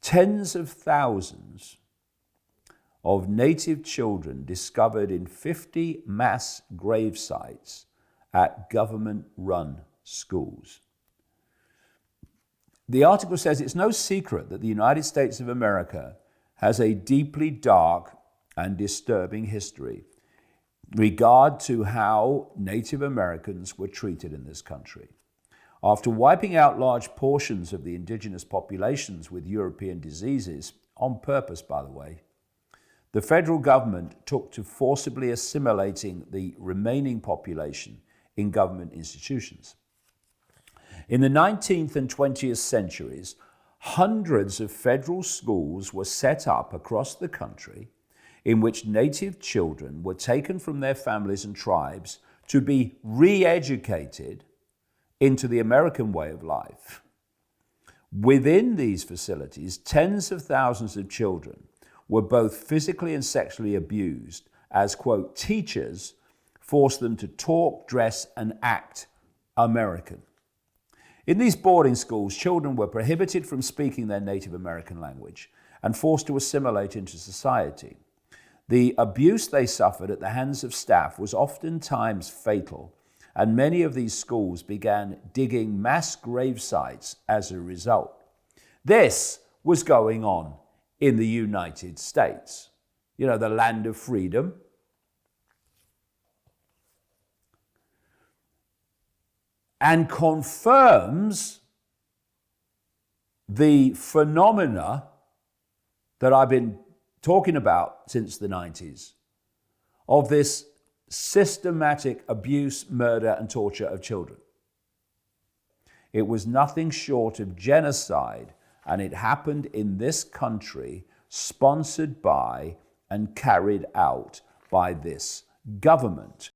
Tens of thousands of native children discovered in 50 mass grave sites at government-run schools. The article says it's no secret that the United States of America has a deeply dark and disturbing history in regard to how Native Americans were treated in this country. After wiping out large portions of the indigenous populations with European diseases, on purpose, by the way, the federal government took to forcibly assimilating the remaining population in government institutions. In the 19th and 20th centuries, hundreds of federal schools were set up across the country in which native children were taken from their families and tribes to be re-educated into the American way of life. Within these facilities, tens of thousands of children were both physically and sexually abused as, quote, teachers forced them to talk, dress, and act American. In these boarding schools, children were prohibited from speaking their Native American language and forced to assimilate into society. The abuse they suffered at the hands of staff was oftentimes fatal, and many of these schools began digging mass grave sites as a result. This was going on in the United States, the land of freedom. And confirms the phenomena that I've been talking about since the 90s of this systematic abuse, murder, and torture of children. It was nothing short of genocide, and it happened in this country, sponsored by and carried out by this government.